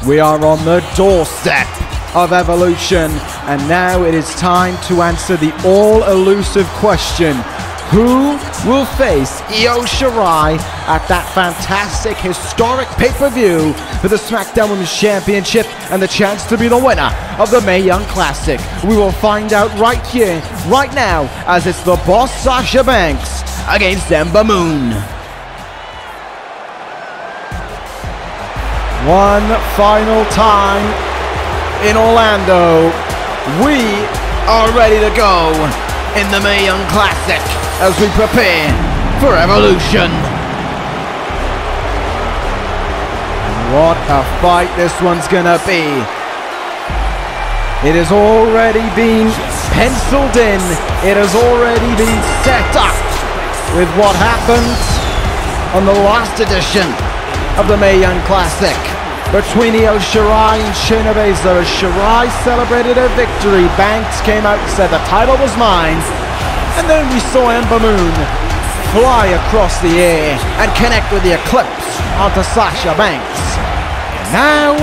We are on the doorstep of Evolution, and now it is time to answer the all-elusive question: who will face Io Shirai at that fantastic, historic pay-per-view for the SmackDown Women's Championship and the chance to be the winner of the Mae Young Classic? We will find out right here, right now, as it's the boss Sasha Banks against Ember Moon. One final time in Orlando. We are ready to go in the Mae Young Classic as we prepare for Evolution. What a fight this one's gonna be. It has already been penciled in. It has already been set up with what happened on the last edition of the Mae Young Classic between Io Shirai and Shayna Baszler. As Shirai celebrated her victory, Banks came out and said the title was mine, and then we saw Ember Moon fly across the air and connect with the Eclipse onto Sasha Banks. And now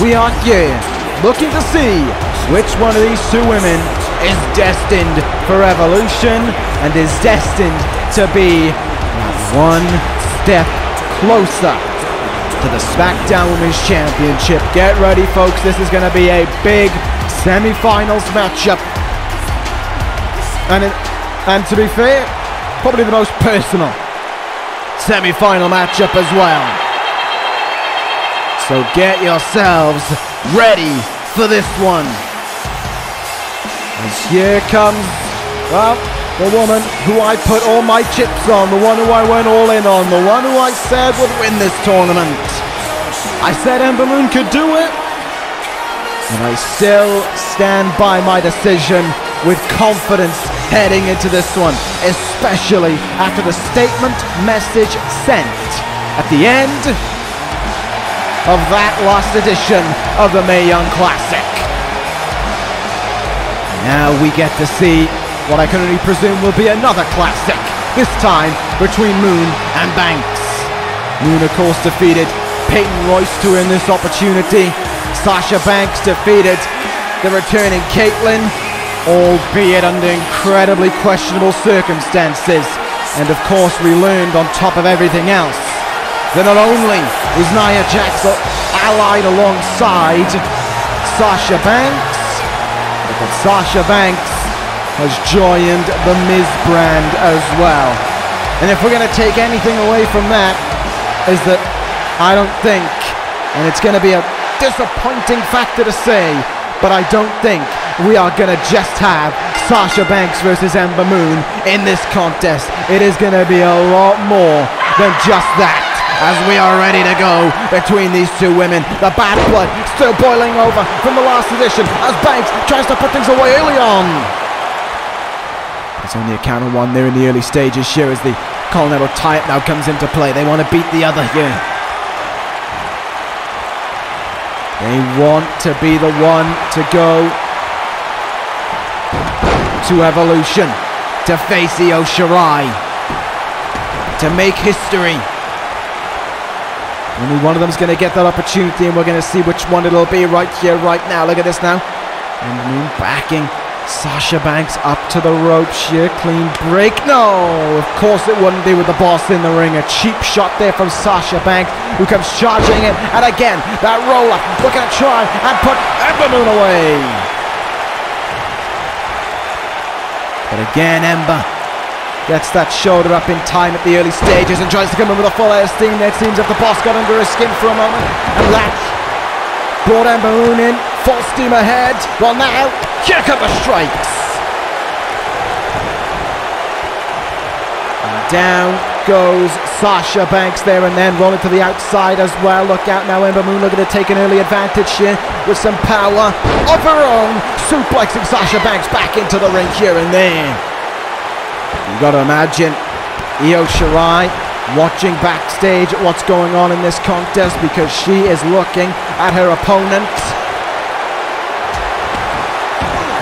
we are here looking to see which one of these two women is destined for Evolution and is destined to be one step closer to the SmackDown Women's Championship. Get ready, folks. This is going to be a big semi-finals matchup. And to be fair, probably the most personal semi-final matchup as well. So get yourselves ready for this one. As here comes, well, the woman who I put all my chips on, the one who I went all in on, the one who I said would win this tournament. I said Ember Moon could do it, and I still stand by my decision with confidence heading into this one, especially after the statement message sent at the end of that last edition of the Mae Young Classic. Now we get to see what I can only presume will be another classic, this time between Moon and Banks. Moon, of course, defeated Peyton Royce to win this opportunity. Sasha Banks defeated the returning Caitlyn, albeit under incredibly questionable circumstances. And of course, we learned on top of everything else that not only is Nia Jax allied alongside Sasha Banks, but that Sasha Banks has joined the Miz brand as well. And if we're going to take anything away from that, is that I don't think, and it's going to be a disappointing factor to say, but I don't think we are going to just have Sasha Banks versus Ember Moon in this contest. It is going to be a lot more than just that, as we are ready to go between these two women. The bad blood still boiling over from the last edition as Banks tries to put things away early on. It's only a count of one there in the early stages here as the Continental tie-up now comes into play. They want to beat the other here. They want to be the one to go to Evolution, to face Io Shirai, to make history. Only one of them is going to get that opportunity, and we're going to see which one it'll be right here, right now. Look at this now. And Moon backing Sasha Banks up to the ropes here. Clean break. No, of course it wouldn't be with the boss in the ring. A cheap shot there from Sasha Banks, who comes charging in. And again, that roll-up, looking to try and put Ember Moon away. But again, Ember gets that shoulder up in time at the early stages and tries to come in with a full head of steam. It seems that the boss got under his skin for a moment, and that brought Ember Moon in, full steam ahead. Well, now, here come the strikes. And down goes Sasha Banks there, and then rolling to the outside as well. Look out now, Ember Moon looking to take an early advantage here with some power of her own, suplexing Sasha Banks back into the ring here and there. You've got to imagine Io Shirai watching backstage at what's going on in this contest, because she is looking at her opponent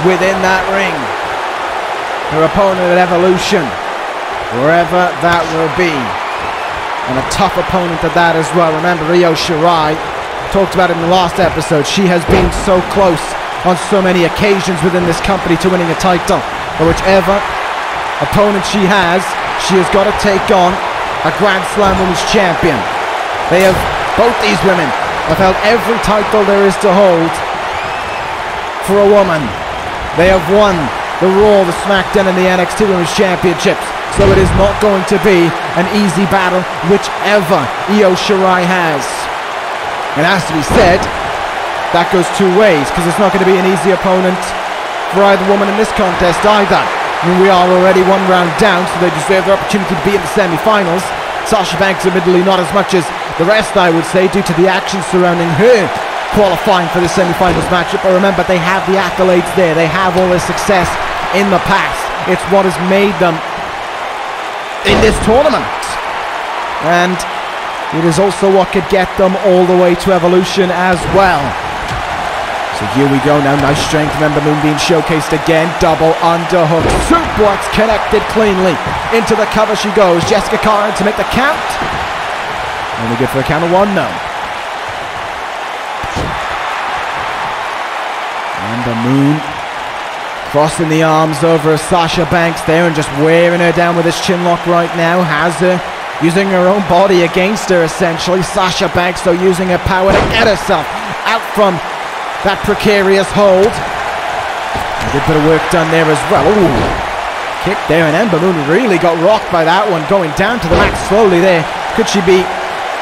within that ring. Her opponent at Evolution, wherever that will be. And a tough opponent at that as well. Remember, Io Shirai talked about it in the last episode. She has been so close on so many occasions within this company to winning a title. But whichever opponent she has got to take on a Grand Slam Women's Champion. Both these women have held every title there is to hold for a woman. They have won the Raw, the SmackDown and the NXT Women's Championships. So it is not going to be an easy battle, whichever Io Shirai has. It has to be said, that goes two ways, because it's not going to be an easy opponent for either woman in this contest either. I mean, we are already one round down, so they deserve the opportunity to be in the semi-finals. Sasha Banks admittedly not as much as the rest, I would say, due to the action surrounding her qualifying for the semi-finals matchup. But remember, they have the accolades there. They have all this success in the past. It's what has made them in this tournament, and it is also what could get them all the way to Evolution as well. So here we go now, nice strength, Ember Moon being showcased again, double underhook, suplex connected cleanly, into the cover she goes, Jessica Carter to make the count, only good for a count of one now. Ember Moon crossing the arms over Sasha Banks there and just wearing her down with his chin lock right now. Has her using her own body against her essentially. Sasha Banks though using her power to get herself out from that precarious hold. A good bit of work done there as well. Ooh, kick there, and Ember Moon really got rocked by that one, going down to the mat slowly there. Could she be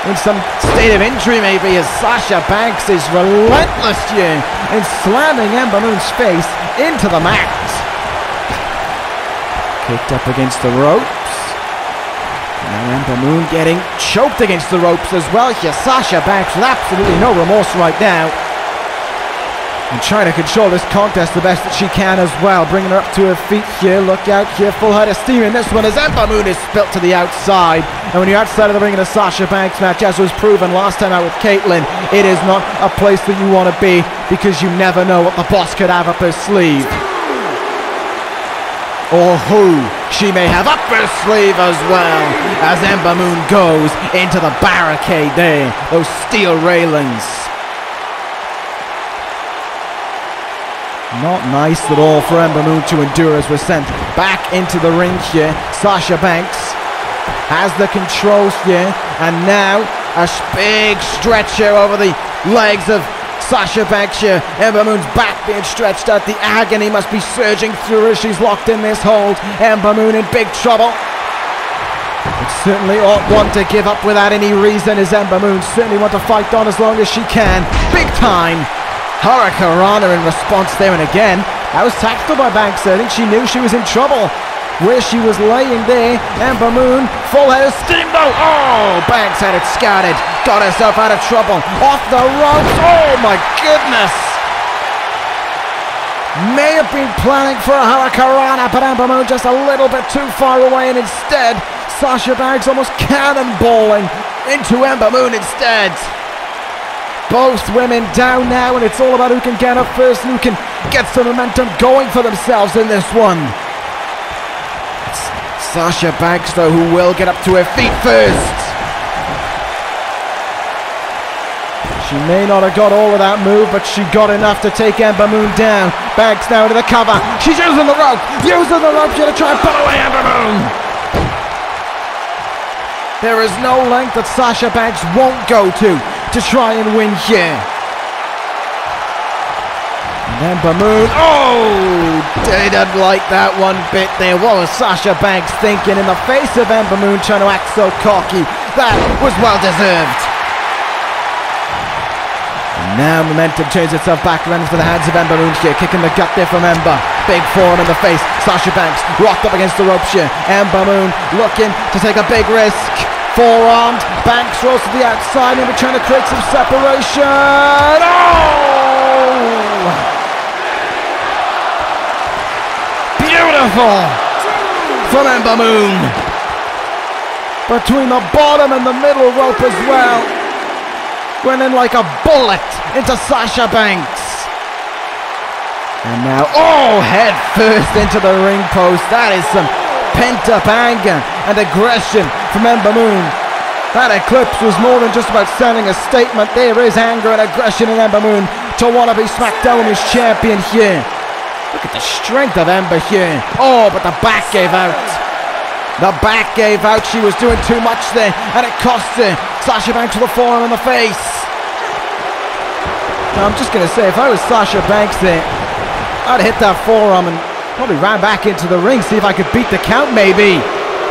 in some state of injury maybe, as Sasha Banks is relentless here in slamming Ember Moon's face into the mat. Kicked up against the ropes. Now Ember Moon getting choked against the ropes as well here. Sasha Banks with absolutely no remorse right now, and trying to control this contest the best that she can as well. Bringing her up to her feet here. Look out here, full head of steam in this one as Ember Moon is spilt to the outside. And when you're outside of the ring in a Sasha Banks match, as was proven last time out with Caitlyn, it is not a place that you want to be, because you never know what the boss could have up her sleeve, or who she may have up her sleeve as well, as Ember Moon goes into the barricade there, those steel railings. Not nice at all for Ember Moon to endure, as we're sent back into the ring here. Sasha Banks has the controls here, and now a big stretch here over the legs of Sasha Banks here. Ember Moon's back being stretched out. The agony must be surging through her. She's locked in this hold. Ember Moon in big trouble. But certainly ought one to give up without any reason, as Ember Moon certainly want to fight on as long as she can. Big time Hurricanrana in response there, and again, that was tactical by Banks. I think she knew she was in trouble where she was laying there. Ember Moon, full head of steam though. Oh, Banks had it scouted, got herself out of trouble, off the ropes. Oh my goodness. May have been planning for a Hurricanrana, but Ember Moon just a little bit too far away, and instead, Sasha Banks almost cannonballing into Ember Moon instead. Both women down now, and it's all about who can get up first and who can get some momentum going for themselves in this one. It's Sasha Banks though who will get up to her feet first. She may not have got all of that move, but she got enough to take Ember Moon down. Banks now to the cover. She's using the rope here to try and put away Ember Moon. There is no length that Sasha Banks won't go to try and win here. And Ember Moon, oh, didn't like that one bit there. What was Sasha Banks thinking in the face of Ember Moon trying to act so cocky? That was well deserved. And now momentum turns itself back around into the hands of Ember Moon here, kicking the gut there from Ember. Big forearm in the face. Sasha Banks rocked up against the ropes here. Ember Moon looking to take a big risk. Forearmed, Banks rolls to the outside, and we're trying to create some separation. Oh! Beautiful from Ember Moon. Between the bottom and the middle rope as well. Went in like a bullet into Sasha Banks. And now, oh, head first into the ring post. That is some pent-up anger and aggression from Ember Moon. That eclipse was more than just about sending a statement. There is anger and aggression in Ember Moon to want to be SmackDown Women's Champion here. Look at the strength of Ember here. Oh, but the back gave out. The back gave out. She was doing too much there, and it cost her. Sasha Banks with a forearm in the face. Now, I'm just going to say, if I was Sasha Banks there, I'd hit that forearm and probably ran back into the ring, see if I could beat the count maybe.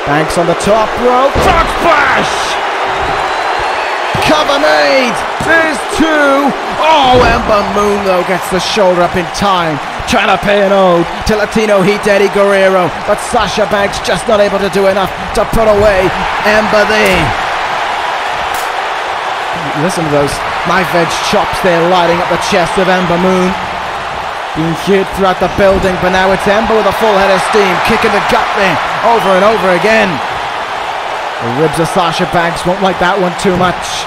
Banks on the top rope. Frog splash! Cover made! There's two! Oh, Ember Moon though gets the shoulder up in time, trying to pay an ode to Latino Heat Eddie Guerrero, but Sasha Banks just not able to do enough to put away Ember there. Listen to those knife edge chops there lighting up the chest of Ember Moon. Being hit throughout the building, but now it's Ember with a full head of steam, kicking the gut there over and over again. The ribs of Sasha Banks won't like that one too much.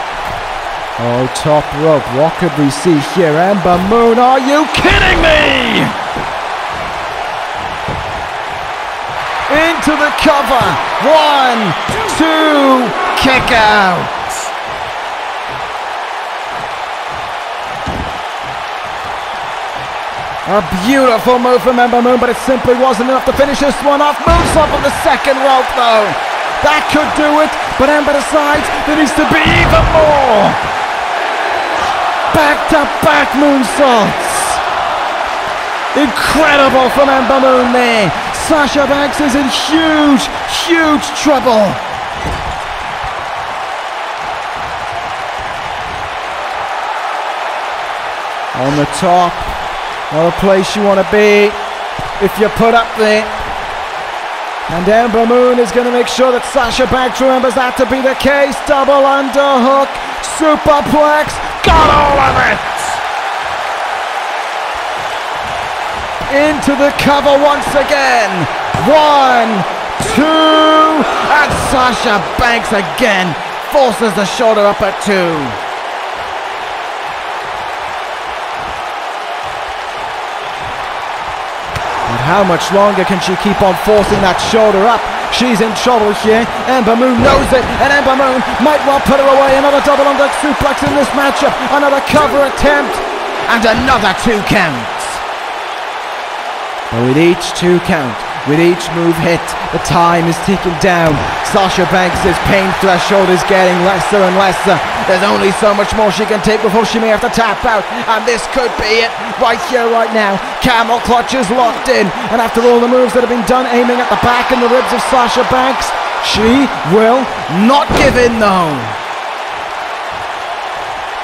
Oh, top rope. What could we see here? Ember Moon, are you kidding me? Into the cover. 1, 2, kick out. A beautiful move from Ember Moon, but it simply wasn't enough to finish this one off. Moonsault on the second rope though. That could do it, but Ember decides there needs to be even more. Back-to-back moonsaults. Incredible from Ember Moon there. Sasha Banks is in huge, huge trouble. On the top. Not a place you want to be if you put up there. And Ember Moon is going to make sure that Sasha Banks remembers that to be the case. Double underhook, superplex, got all of it! Into the cover once again. 1, 2, and Sasha Banks again forces the shoulder up at 2. How much longer can she keep on forcing that shoulder up? She's in trouble here. Ember Moon knows it, and Ember Moon might well put her away. Another double underhook suplex in this matchup. Another cover attempt, and another 2 counts. But with each 2 count, with each move hit, the time is ticking down. Sasha Banks' pain threshold is getting lesser and lesser. There's only so much more she can take before she may have to tap out, and this could be it right here, right now. Camel clutch is locked in, and after all the moves that have been done aiming at the back and the ribs of Sasha Banks, she will not give in though.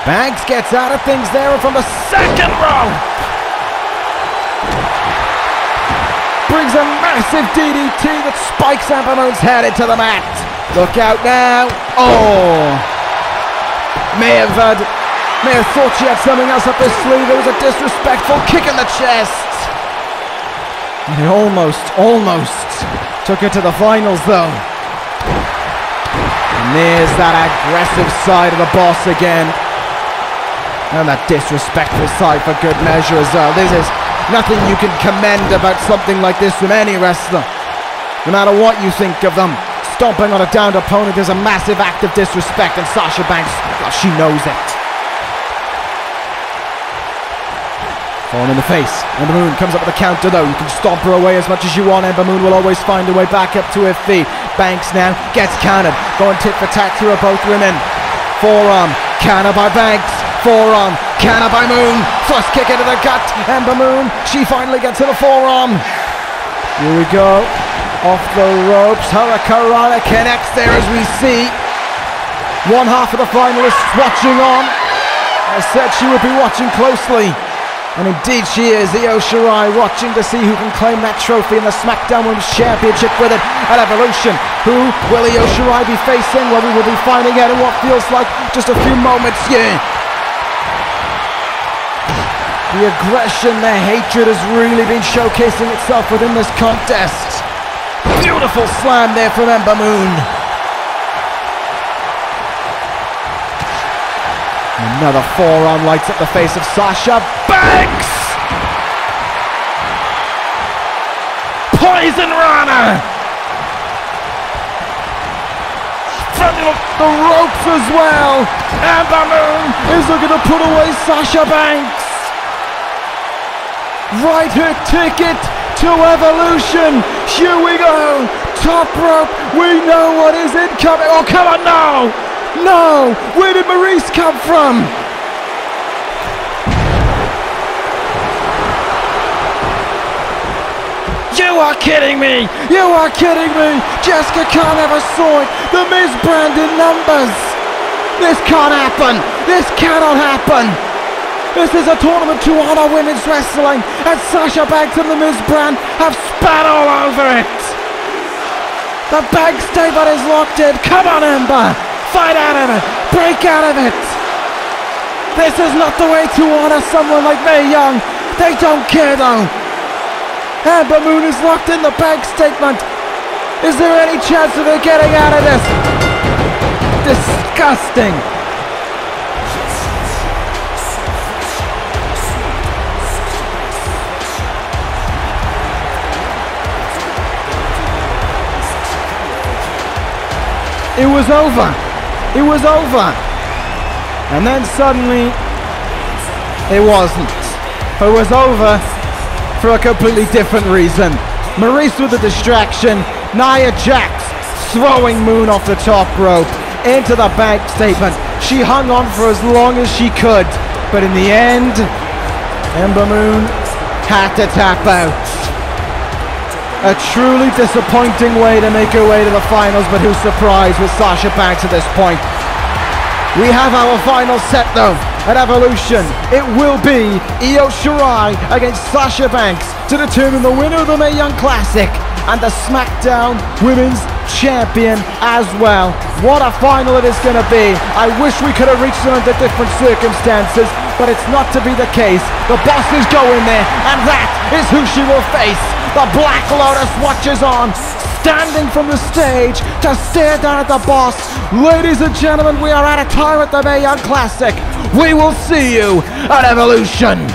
Banks gets out of things there from the second rope. Brings a massive DDT that spikes Ember Moon's head into the mat. Look out now. Oh. May have thought she had something else up her sleeve. It was a disrespectful kick in the chest. And it almost took her to the finals though. And there's that aggressive side of the boss again. And that disrespectful side for good measure as well. This is nothing you can commend about something like this from any wrestler. No matter what you think of them, stomping on a downed opponent is a massive act of disrespect, and Sasha Banks, well, she knows it. Falling in the face. Ember Moon comes up with a counter though. You can stomp her away as much as you want. Ember Moon will always find a way back up to her feet. Banks now gets countered. Going tit for tat through both women. Forearm, counter by Banks. Forearm, counter by Moon. Thrust kick into the gut. Ember Moon, she finally gets to the forearm. Here we go. Off the ropes. Hurricanrana connects there as we see. One half of the finalists watching on. I said she would be watching closely. And indeed she is. Io Shirai watching to see who can claim that trophy in the SmackDown Women's Championship with it at Evolution. Who will Io Shirai be facing? Well, we will be finding out in what feels like just a few moments here. The aggression, the hatred has really been showcasing itself within this contest. Beautiful slam there from Ember Moon. Another forearm lights up the face of Sasha Banks. Poison Rana. front of the ropes as well. Ember Moon is looking to put away Sasha Banks. Right hook ticket to Evolution. Here we go. Top rope. We know what is incoming. Oh, come on, no. No. Where did Maurice come from? You are kidding me! You are kidding me! Jessica can't have a sword! The Miz brand in numbers! This can't happen! This cannot happen! This is a tournament to honor women's wrestling, and Sasha Banks and the Miz brand have spat all over it! The Banks statement is locked in! Come on, Ember! Fight out of it! Break out of it! This is not the way to honor someone like Mae Young! They don't care though! Ember Moon is locked in the Bank statement. Is there any chance of her getting out of this? Disgusting. It was over. It was over. And then suddenly, it wasn't. It was over for a completely different reason. Maurice with the distraction, Nia Jax throwing Moon off the top rope into the Bank statement. She hung on for as long as she could, but in the end, Ember Moon had to tap out. A truly disappointing way to make her way to the finals, but who's surprised with Sasha Banks at this point? We have our final set though. At Evolution, it will be Io Shirai against Sasha Banks to determine the winner of the Mae Young Classic and the SmackDown Women's Champion as well. What a final it is going to be. I wish we could have reached it under different circumstances, but it's not to be the case. The boss is going there, and that is who she will face. The Black Lotus watches on, standing from the stage to stare down at the boss. Ladies and gentlemen, we are out of time at the Mae Young Classic. We will see you at Evolution.